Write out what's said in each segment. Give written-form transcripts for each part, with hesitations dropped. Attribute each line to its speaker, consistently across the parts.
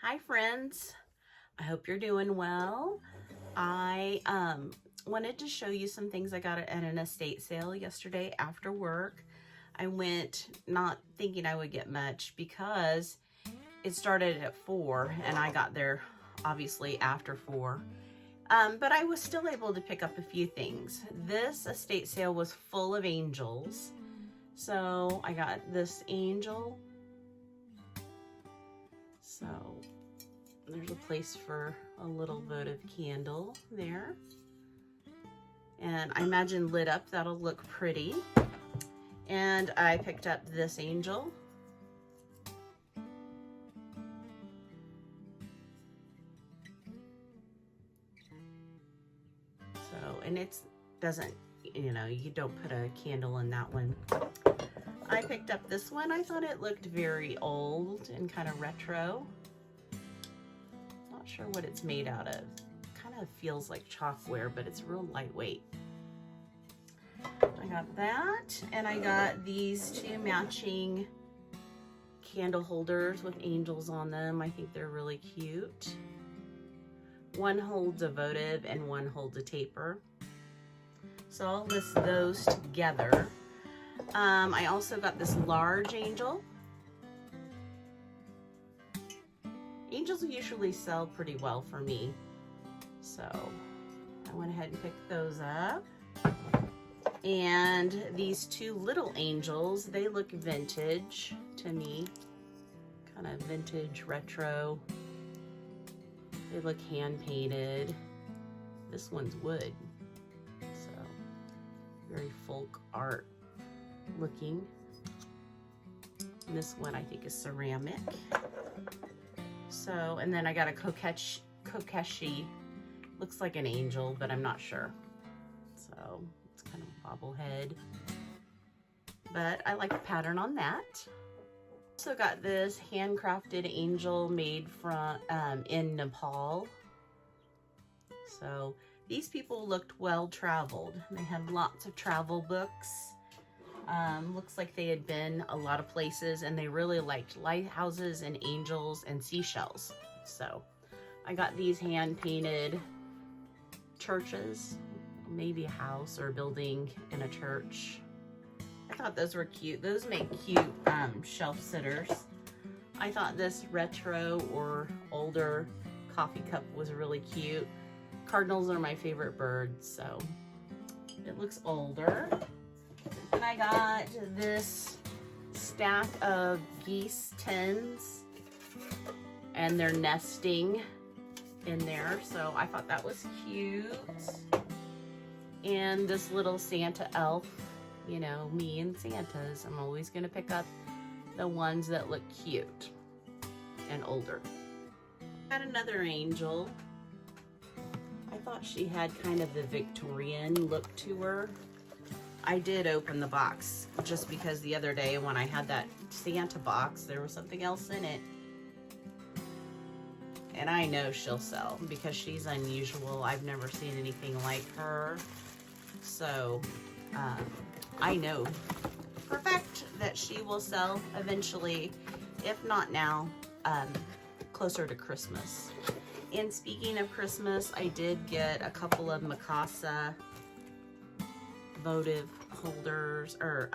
Speaker 1: Hi friends, I hope you're doing well. I wanted to show you some things I got at an estate sale yesterday after work. I went not thinking I would get much because it started at 4 and I got there obviously after 4. But I was still able to pick up a few things. This estate sale was full of angels. So I got this angel. So there's a place for a little votive candle there. And I imagine lit up, that'll look pretty. And I picked up this angel. So, and it's doesn't, you don't put a candle in that one. I picked up this one. I thought it looked very old and kind of retro. Not sure what it's made out of. Kind of feels like chalkware, but it's real lightweight. I got that, and I got these two matching candle holders with angels on them. I think they're really cute. One holds a votive and one holds a taper. So I'll list those together. I also got this large angel. Angels usually sell pretty well for me, so I went ahead and picked those up. And these two little angels, they look vintage to me, kind of vintage retro. They look hand painted. This one's wood, so very folk art looking. And this one I think is ceramic. So, and then I got a kokeshi. Looks like an angel, but I'm not sure. So it's kind of a bobblehead. But I like the pattern on that. Also got this handcrafted angel made from in Nepal. So these people looked well traveled. They had lots of travel books. Looks like they had been a lot of places and they really liked lighthouses and angels and seashells. So I got these hand painted churches, maybe a house or a building in a church. I thought those were cute. Those make cute shelf sitters. I thought this retro or older coffee cup was really cute. Cardinals are my favorite birds, so it looks older. And I got this stack of geese tins and they're nesting in there, so I thought that was cute. And this little Santa elf, you know, me and Santas, I'm always gonna pick up the ones that look cute and older. Got another angel. I thought she had kind of the Victorian look to her. I did open the box just because the other day when I had that Santa box, there was something else in it. And I know she'll sell because she's unusual. I've never seen anything like her. So I know for a fact that she will sell eventually, if not now, closer to Christmas. And speaking of Christmas, I did get a couple of Mikasa votive holders, or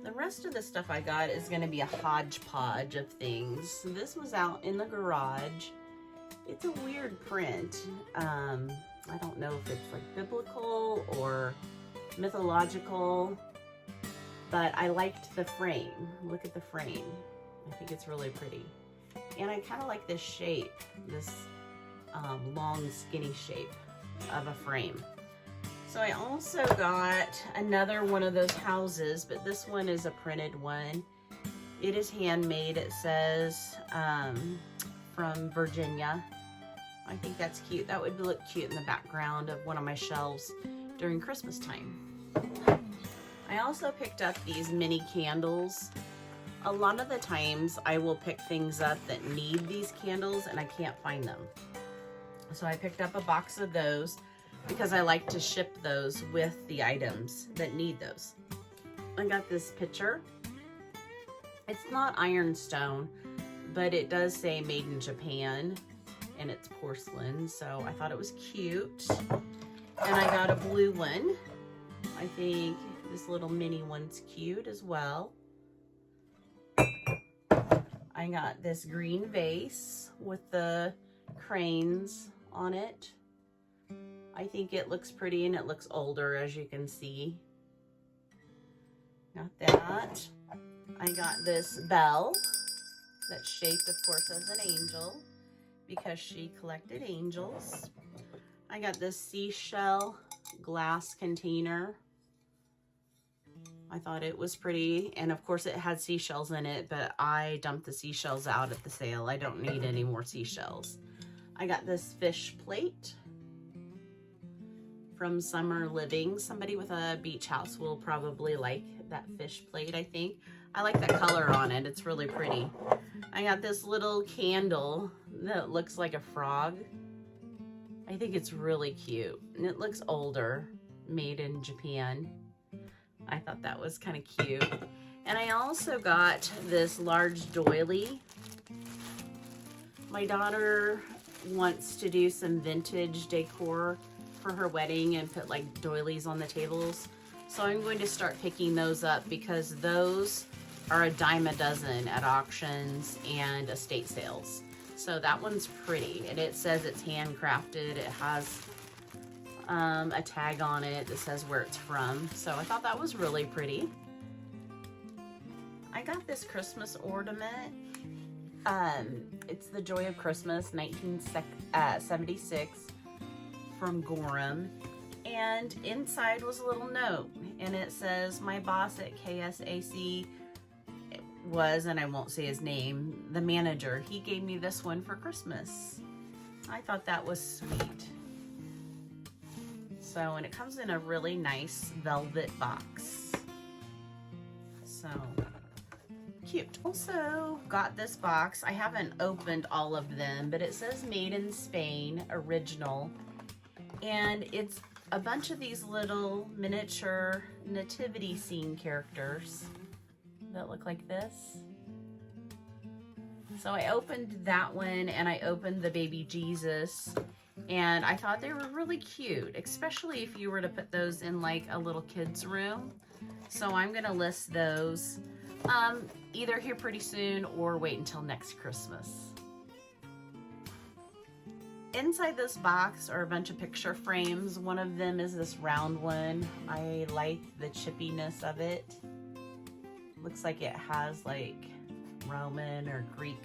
Speaker 1: the rest of the stuff I got is going to be a hodgepodge of things. This was out in the garage. It's a weird print. I don't know if it's like biblical or mythological, but I liked the frame. Look at the frame. I think it's really pretty. And I kind of like this shape, this long skinny shape of a frame. So I also got another one of those houses, but this one is a printed one. It is handmade. It says from Virginia. I think that's cute. That would look cute in the background of one of my shelves during Christmas time. I also picked up these mini candles. A lot of the times I will pick things up that need these candles and I can't find them. So I picked up a box of those because I like to ship those with the items that need those. I got this pitcher It's not ironstone, but it does say made in Japan, and it's porcelain, so I thought it was cute. And I got a blue one. I think this little mini one's cute as well. I got this green vase with the cranes on it. I think it looks pretty, and it looks older, as you can see. Got that. I got this bell that's shaped, of course, as an angel because she collected angels. I got this seashell glass container. I thought it was pretty, and of course it had seashells in it, but I dumped the seashells out at the sale. I don't need any more seashells. I got this fish plate from Summer Living. Somebody with a beach house will probably like that fish plate, I think. I like that color on it. It's really pretty. I got this little candle that looks like a frog. I think it's really cute, and it looks older, made in Japan. I thought that was kind of cute. And I also got this large doily. My daughter wants to do some vintage decor for her wedding and put like doilies on the tables. So I'm going to start picking those up because those are a dime a dozen at auctions and estate sales. So that one's pretty, and it says it's handcrafted. It has a tag on it that says where it's from. So I thought that was really pretty. I got this Christmas ornament. It's the Joy of Christmas 1976 from Gorham. And inside was a little note, and it says, my boss at KSAC was, and I won't say his name, the manager. He gave me this one for Christmas. I thought that was sweet. So, and it comes in a really nice velvet box. So, cute. Also got this box. I haven't opened all of them, but it says made in Spain, original. And it's a bunch of these little miniature nativity scene characters that look like this. So I opened that one, and I opened the baby Jesus, and I thought they were really cute, especially if you were to put those in like a little kid's room. So I'm gonna list those either here pretty soon or wait until next Christmas. Inside this box are a bunch of picture frames. One of them is this round one. I like the chippiness of it. Looks like it has like Roman or Greek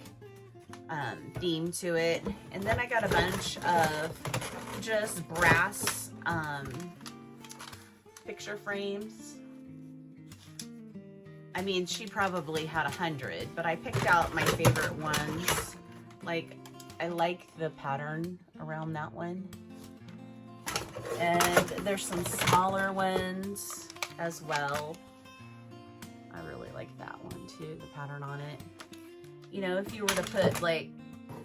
Speaker 1: theme to it. And then I got a bunch of just brass picture frames. I mean, she probably had 100, but I picked out my favorite ones. Like, I like the pattern around that one. And there's some smaller ones as well. I really like that one too, the pattern on it. You know, if you were to put like,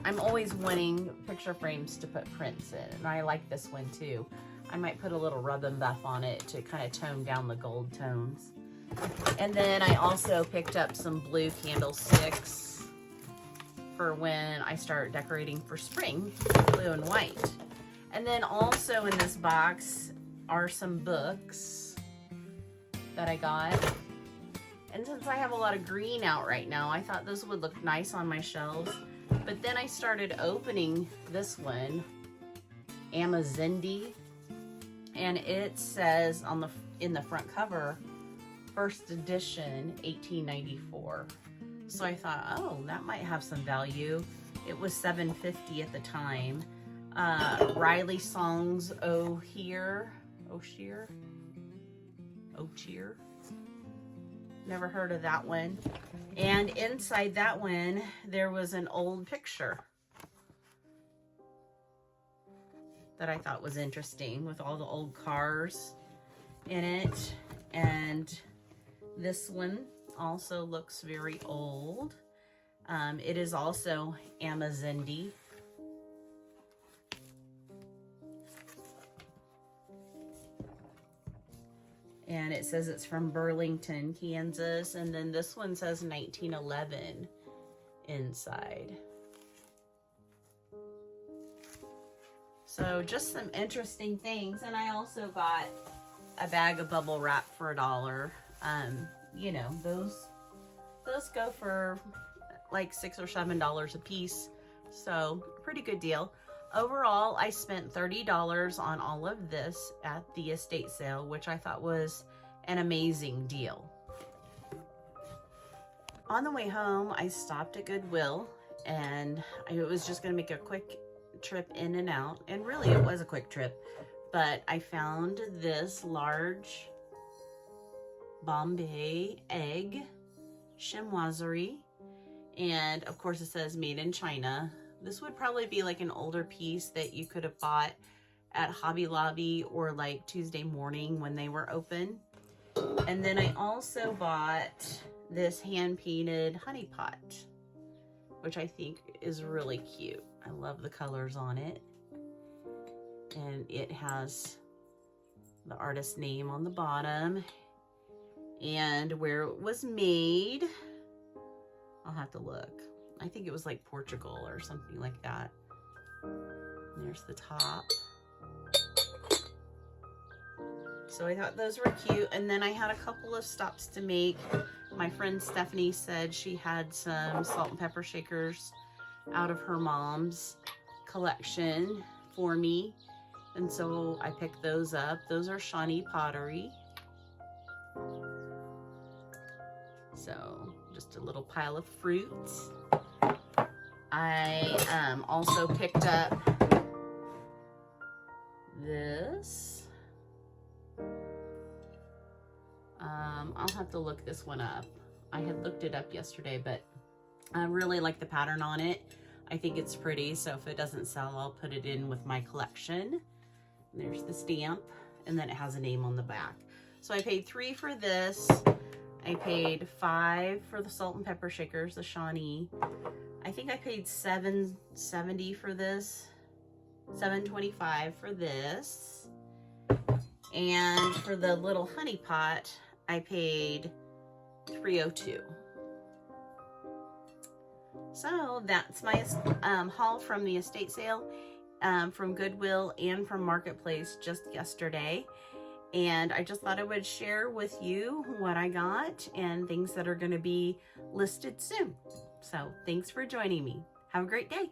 Speaker 1: I'm always wanting picture frames to put prints in, and I like this one too. I might put a little rub and buff on it to kind of tone down the gold tones. And then I also picked up some blue candlesticks for when I start decorating for spring, blue and white. And then also in this box are some books that I got. And since I have a lot of green out right now, I thought those would look nice on my shelves. But then I started opening this one, Amazindi, and it says on in the front cover, first edition, 1894. So I thought, oh, that might have some value. It was $7.50 at the time. Riley Songs Oh Cheer. Never heard of that one. And inside that one, there was an old picture that I thought was interesting with all the old cars in it. And this one also looks very old. It is also Amazindi. And it says it's from Burlington, Kansas. And then this one says 1911 inside. So just some interesting things. And I also got a bag of bubble wrap for $1. You know, those go for like $6 or $7 a piece. So pretty good deal. Overall, I spent $30 on all of this at the estate sale, which I thought was an amazing deal. On the way home, I stopped at Goodwill, and I was just going to make a quick trip in and out. And really, it was a quick trip. But I found this large Bombay egg chinoiserie. And of course, it says made in China. This would probably be like an older piece that you could have bought at Hobby Lobby or like Tuesday Morning when they were open. And then I also bought this hand-painted honey pot, which I think is really cute. I love the colors on it. And it has the artist's name on the bottom and where it was made. I'll have to look. I think it was like Portugal or something like that. And there's the top. So I thought those were cute. And then I had a couple of stops to make. My friend Stephanie said she had some salt and pepper shakers out of her mom's collection for me. And so I picked those up. Those are Shawnee Pottery. So just a little pile of fruits. I also picked up this. I'll have to look this one up. I had looked it up yesterday, but I really like the pattern on it. I think it's pretty, so if it doesn't sell, I'll put it in with my collection. And there's the stamp, and then it has a name on the back. So I paid $3 for this. I paid $5 for the salt and pepper shakers, the Shawnee. I think I paid $7.70 for this, $7.25 for this. And for the little honey pot, I paid $3.02. So that's my haul from the estate sale, from Goodwill and from Marketplace just yesterday. And I just thought I would share with you what I got and things that are going to be listed soon. So thanks for joining me. Have a great day.